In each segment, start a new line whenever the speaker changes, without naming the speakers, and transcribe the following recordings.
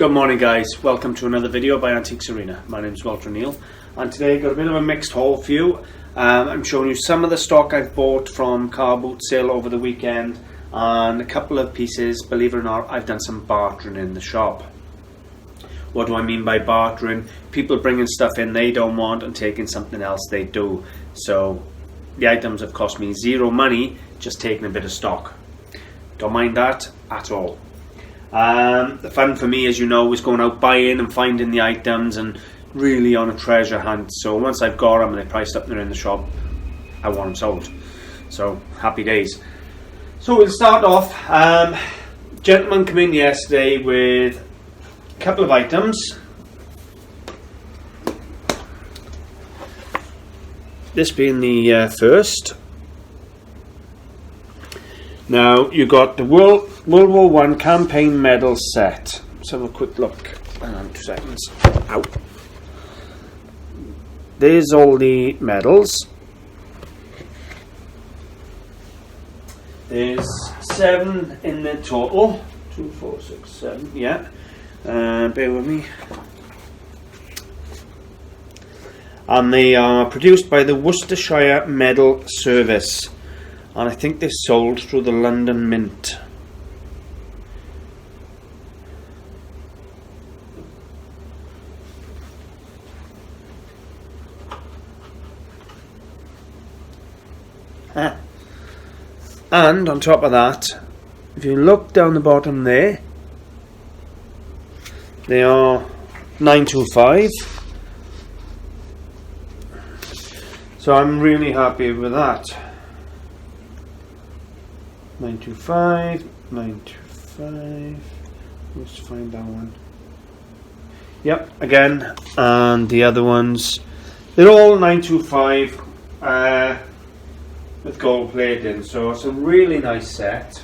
Good morning guys, welcome to another video by Antiquesarena. My name is Walter Neal and today I've got a bit of a mixed haul for you. I'm showing you some of the stock I've bought from car boot sale over the weekend and a couple of pieces. Believe it or not, I've done some bartering in the shop. What do I mean by bartering? People bringing stuff in they don't want and taking something else they do. So the items have cost me zero money, just taking a bit of stock. Don't mind that at all. The fun for me, as you know, is going out buying and finding the items and really on a treasure hunt. So once I've got them and they're priced up and they're in the shop, I want them sold. So happy days. So we'll start off. Gentleman came in yesterday with a couple of items. This being the first. Now you got the World War I campaign medal set. Let's have a quick look. Hang on 2 seconds. Ow. There's all the medals. There's 7 in the total. 2, 4, 6, 7. Yeah. Bear with me. And they are produced by the Worcestershire Medal Service. And I think they're sold through the London Mint. And on top of that, if you look down the bottom there, they are 925. So I'm really happy with that. 925, 925. Let's find that one. Yep, again, and the other ones, they're all 925 with gold plating. So it's a really nice set.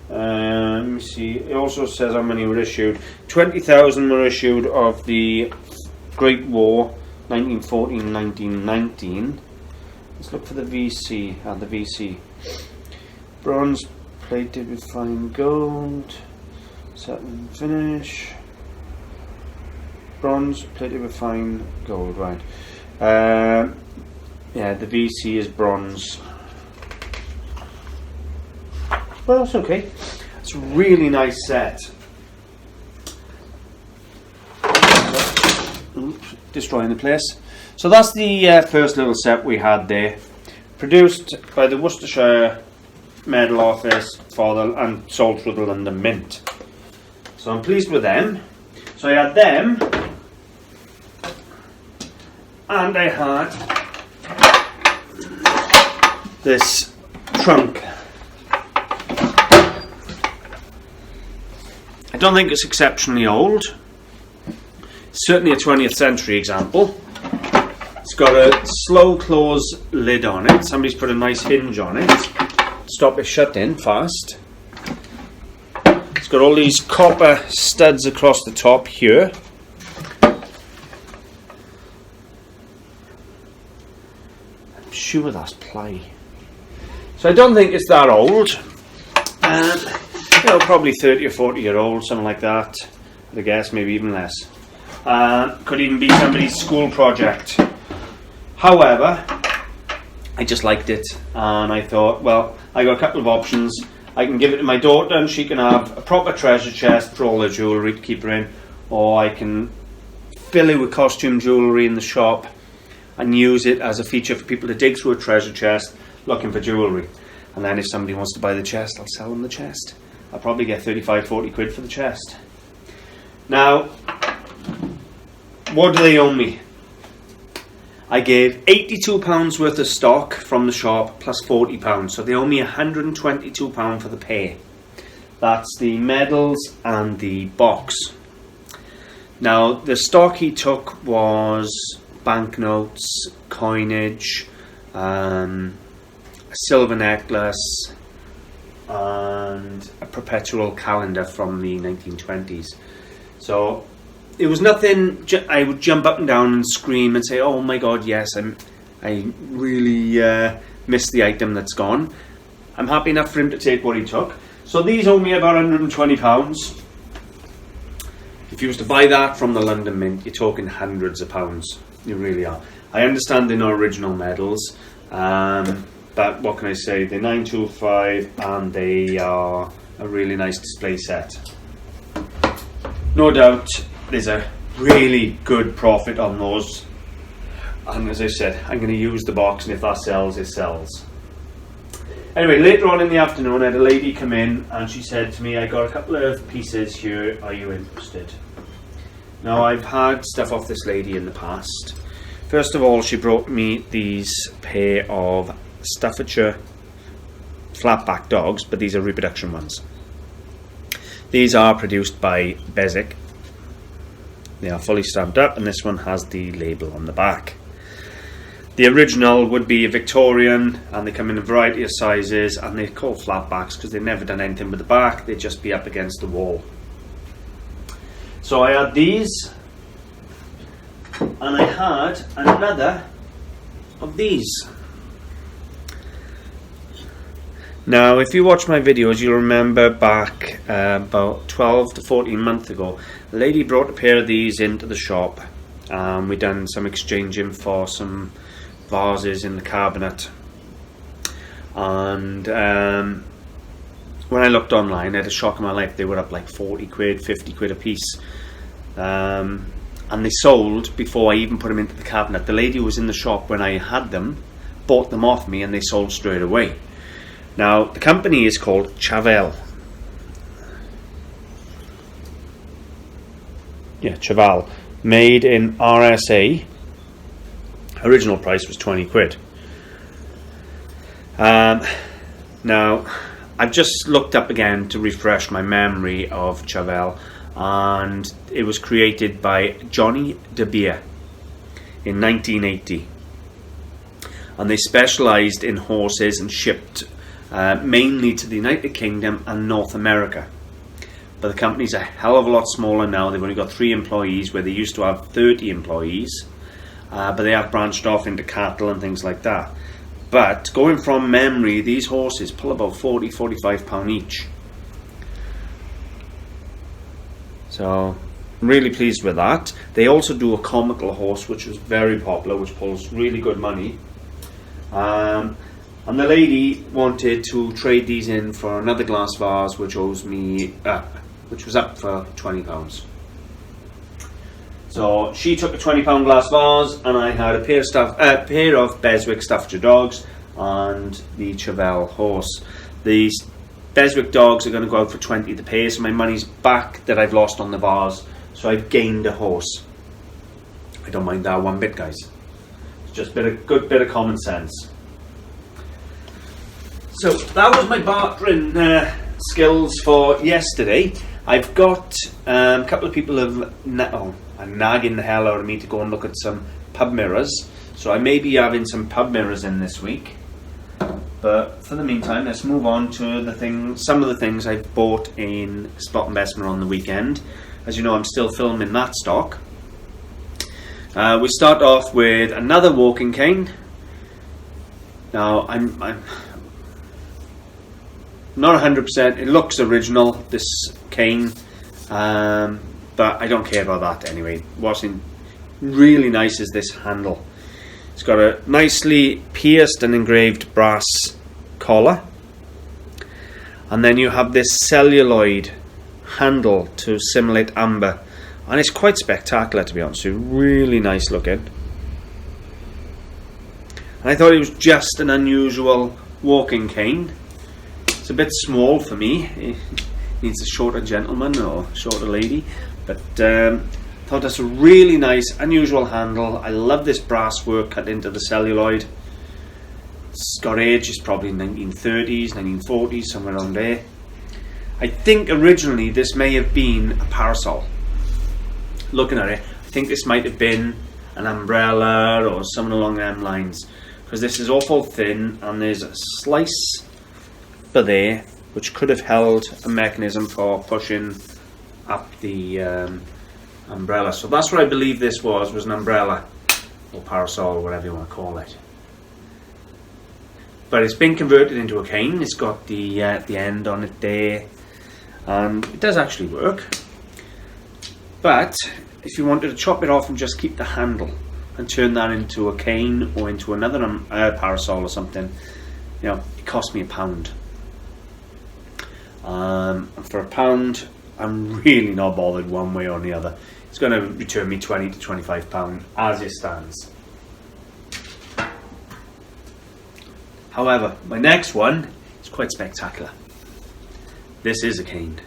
Let me see. It also says how many were issued. 20,000 were issued of the Great War, 1914-1919. Let's look for the VC and the VC. Bronze plated with fine gold. Satin finish. Bronze plated with fine gold, right. Yeah, the VC is bronze. Well, that's okay. It's a really nice set. Oops, destroying the place. So that's the first little set we had there, produced by the Worcestershire Medal Office and sold through the London Mint. So I'm pleased with them. So I had them, and I had this trunk. I don't think it's exceptionally old. It's certainly a 20th century example. It's got a slow close lid on it. Somebody's put a nice hinge on it. Stop it shutting fast. It's got all these copper studs across the top here. I'm sure that's ply. So I don't think it's that old. You know, probably 30 or 40 year old, something like that. I'd guess, maybe even less. Could even be somebody's school project. However, I just liked it and I thought, well, I got a couple of options. I can give it to my daughter and she can have a proper treasure chest for all her jewellery to keep her in, or I can fill it with costume jewellery in the shop and use it as a feature for people to dig through a treasure chest looking for jewellery. And then if somebody wants to buy the chest, I'll sell them the chest. I'll probably get 35-40 quid for the chest. Now, what do they owe me? I gave £82 worth of stock from the shop plus £40, so they owe me £122 for the pair. That's the medals and the box. Now the stock he took was banknotes, coinage, a silver necklace and a perpetual calendar from the 1920s. So it was nothing I would jump up and down and scream and say, oh my god, yes, I really missed the item that's gone. I'm happy enough for him to take what he took. So these owe me about £120. If you was to buy that from the London Mint, you're talking hundreds of pounds. You really are. I understand they're not original medals, but what can I say? They're 925 and they are a really nice display set. No doubt there's a really good profit on those. And as I said, I'm going to use the box, and if that sells, it sells. Anyway, later on in the afternoon, I had a lady come in and she said to me, I got a couple of pieces here, are you interested? Now, I've had stuff off this lady in the past. First of all, she brought me these pair of Staffordshire flatback dogs, but these are reproduction ones. These are produced by Basic. They are fully stamped up, and this one has the label on the back. The original would be a Victorian, and they come in a variety of sizes, and they're called flatbacks because they've never done anything with the back. They'd just be up against the wall. So I had these, and I had another of these. Now, if you watch my videos, you'll remember back about 12 to 14 months ago, a lady brought a pair of these into the shop. We done some exchanging for some vases in the cabinet, and when I looked online, I had a shock of my life. They were up like 40 quid, 50 quid a piece, and they sold before I even put them into the cabinet. The lady who was in the shop when I had them bought them off me, and they sold straight away. Now, the company is called Chavel. Yeah, Chavel, made in RSA. Original price was 20 quid. Now, I've just looked up again to refresh my memory of Chavel, and it was created by Johnny De Beer in 1980. And they specialised in horses and shipped mainly to the United Kingdom and North America. But the company's a hell of a lot smaller now. They've only got 3 employees where they used to have 30 employees. But they have branched off into cattle and things like that. But going from memory, these horses pull about 40-45 pound each. So I'm really pleased with that. They also do a comical horse, which was very popular, which pulls really good money. And the lady wanted to trade these in for another glass vase, which owes me which was up for £20. So she took a £20 glass vase, and I had a pair of Beswick Staffordshire dogs and the Chavel horse. These Beswick dogs are going to go out for 20 the pair, so my money's back that I've lost on the vase. So I've gained a horse. I don't mind that one bit, guys. It's just a good bit of common sense. So that was my bartering skills for yesterday. I've got a couple of people are nagging the hell out of me to go and look at some pub mirrors. So I may be having some pub mirrors in this week. But for the meantime, let's move on to some of the things I've bought in Splott and Bessemer on the weekend. As you know, I'm still filming that stock. We start off with another walking cane. Now, I'm not 100%. It looks original, this cane, but I don't care about that anyway. What's really nice is this handle. It's got a nicely pierced and engraved brass collar, and then you have this celluloid handle to simulate amber, and it's quite spectacular, to be honest with you. Really nice looking. And I thought it was just an unusual walking cane. It's a bit small for me. It needs a shorter gentleman or shorter lady, but thought that's a really nice, unusual handle. I love this brass work cut into the celluloid. It's got age, it's probably 1930s, 1940s, somewhere around there. I think originally this may have been a parasol. Looking at it, I think this might have been an umbrella or something along them lines, because this is awful thin, and there's a slice there which could have held a mechanism for pushing up the umbrella. So that's what I believe this was an umbrella or parasol or whatever you want to call it. but it's been converted into a cane. It's got the end on it there, and it does actually work. But if you wanted to chop it off and just keep the handle and turn that into a cane or into another parasol or something, you know, it cost me £1. For £1, I'm really not bothered one way or the other. It's going to return me £20 to £25 as it stands. However, my next one is quite spectacular. This is a cane.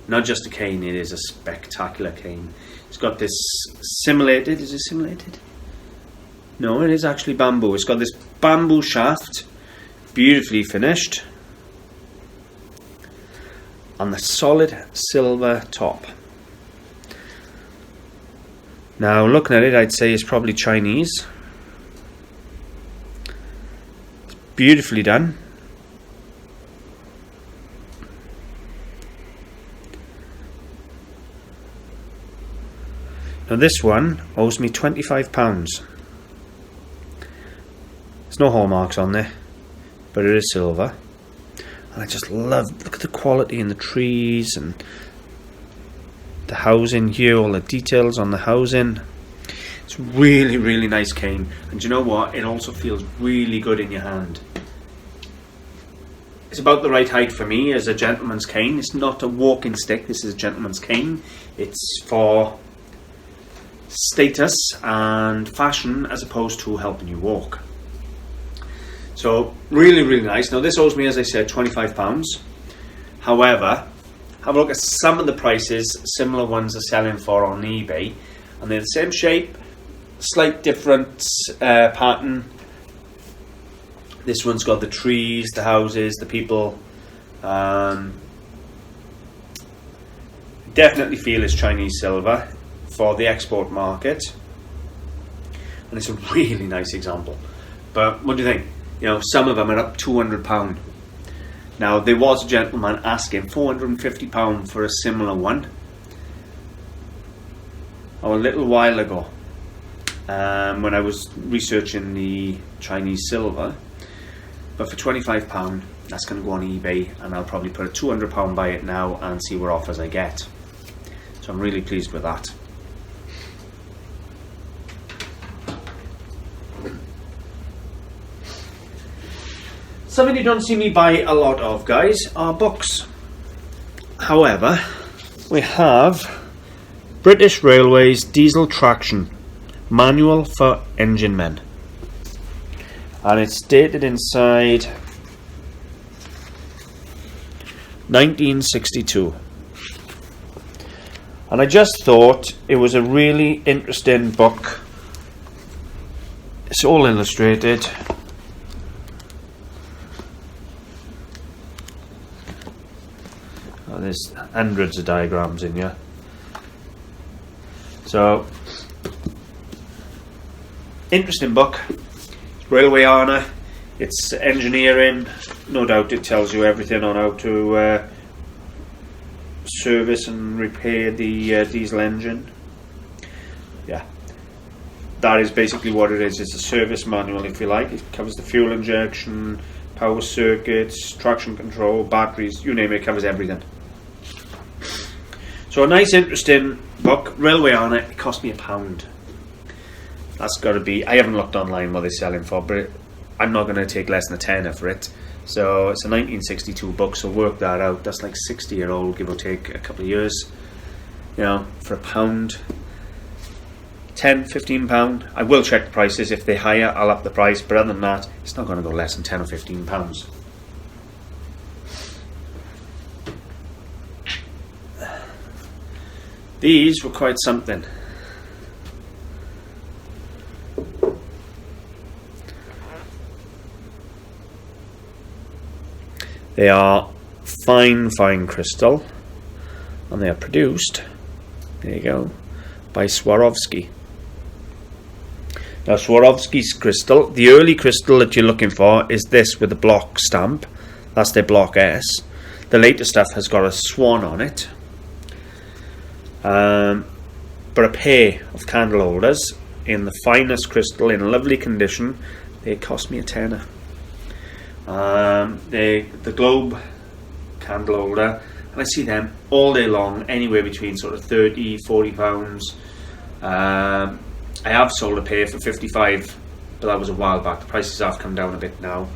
Not just a cane, it is a spectacular cane. It's got this simulated, is it simulated? No, it is actually bamboo. It's got this bamboo shaft, beautifully finished, on the solid silver top. Now, looking at it, I'd say it's probably Chinese. It's beautifully done. Now this one owes me £25. There's no hallmarks on there, but it is silver. And I just love, look at the quality in the trees and the housing here, all the details on the housing. It's really, really nice cane. And you know what? It also feels really good in your hand. It's about the right height for me as a gentleman's cane. It's not a walking stick, this is a gentleman's cane. It's for status and fashion as opposed to helping you walk. So really, really nice. Now this owes me, as I said, £25. However, have a look at some of the prices similar ones are selling for on eBay, and they're the same shape, slight different pattern. This one's got the trees, the houses, the people. Definitely feel it's Chinese silver for the export market, and it's a really nice example. But what do you think? You know, some of them are up £200. Now there was a gentleman asking £450 for a similar one a little while ago when I was researching the Chinese silver. But for £25, that's going to go on eBay, and I'll probably put a £200 by it now and see what offers I get. So I'm really pleased with that. Something you don't see me buy a lot of, guys, are books. However, we have British Railways Diesel Traction Manual for Engine Men, and it's dated inside 1962. And I just thought it was a really interesting book. It's all illustrated. There's hundreds of diagrams in here. So, interesting book. It's railway honour. It's engineering. No doubt it tells you everything on how to service and repair the diesel engine. Yeah, that is basically what it is. It's a service manual, if you like. It covers the fuel injection, power circuits, traction control, batteries, you name it, it covers everything. So a nice interesting book, railway on it. It cost me £1. That's got to be, I haven't looked online what they're selling for, but I'm not going to take less than a tenner for it. So it's a 1962 book, so work that out. That's like 60-year-old, give or take a couple of years. You know, for £1, £10, £15. I will check the prices. If they're higher, I'll up the price, but other than that, it's not going to go less than £10 or £15. These were quite something. They are fine crystal, and they are produced, there you go, by Swarovski. Now Swarovski's crystal, the early crystal that you're looking for is this with the block stamp. That's their block S. The later stuff has got a swan on it. But a pair of candle holders in the finest crystal in lovely condition, they cost me a tenner. The globe candle holder, and I see them all day long, anywhere between sort of 30, 40 pounds. I have sold a pair for 55, but that was a while back. The prices have come down a bit now,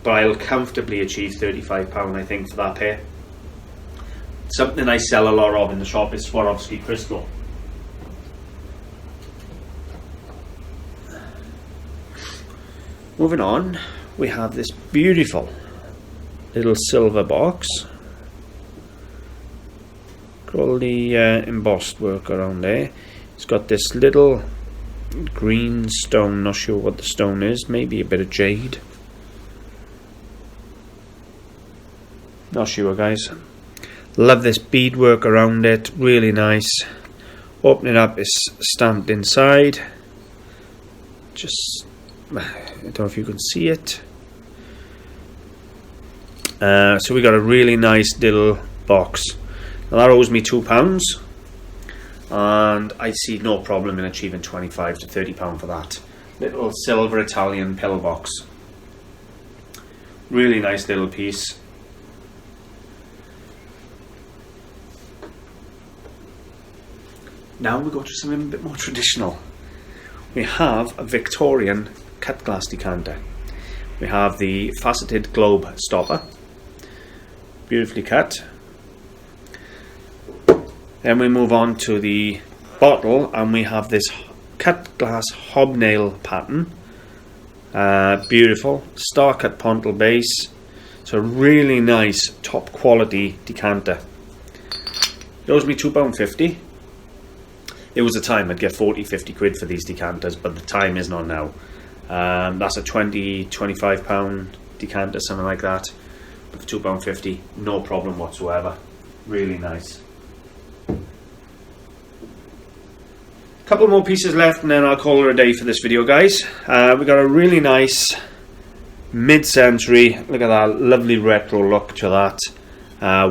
but I'll comfortably achieve £35 I think for that pair. Something I sell a lot of in the shop is Swarovski crystal. Moving on, we have this beautiful little silver box. Got all the embossed work around there. It's got this little green stone, not sure what the stone is, maybe a bit of jade. Not sure, guys. Love this beadwork around it, really nice. Open it up, it's stamped inside. Just, I don't know if you can see it. So we got a really nice little box. Now that owes me £2, and I see no problem in achieving £25 to £30 for that. Little silver Italian pillbox. Really nice little piece. Now we go to something a bit more traditional. We have a Victorian cut glass decanter. We have the faceted globe stopper, beautifully cut. Then we move on to the bottle, and we have this cut glass hobnail pattern. Beautiful star cut pontil base. It's a really nice top quality decanter. It owes me £2.50. There was a time I'd get 40-50 quid for these decanters, but the time is not now. That's a £20-25 decanter, something like that. But for £2.50, no problem whatsoever. Really nice. Couple more pieces left, and then I'll call it a day for this video, guys. We got a really nice mid-century, look at that lovely retro look to that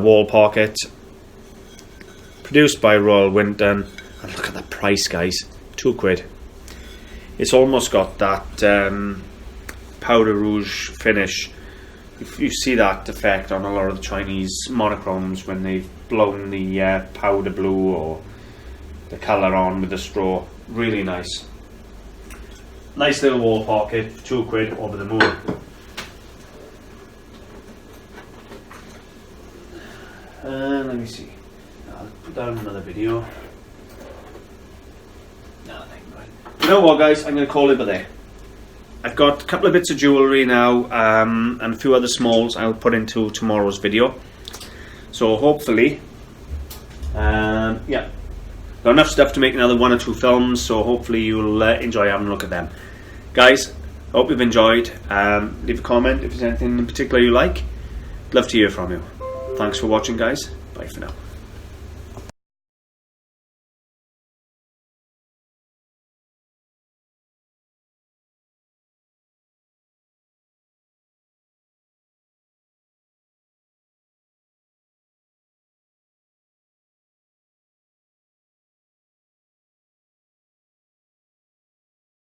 wall pocket, produced by Royal Winton. And look at the price, guys, £2. It's almost got that powder rouge finish. If you see that effect on a lot of the Chinese monochromes when they've blown the powder blue or the colour on with the straw. Really nice. Nice little wall pocket, £2 over the moon. Let me see. I'll put down another video. You know what, guys, I'm going to call it by there. I've got a couple of bits of jewellery now, and a few other smalls I'll put into tomorrow's video. So hopefully, yeah, got enough stuff to make another 1 or 2 films, so hopefully you'll enjoy having a look at them. Guys, hope you've enjoyed. Leave a comment if there's anything in particular you like. Love to hear from you. Thanks for watching, guys. Bye for now.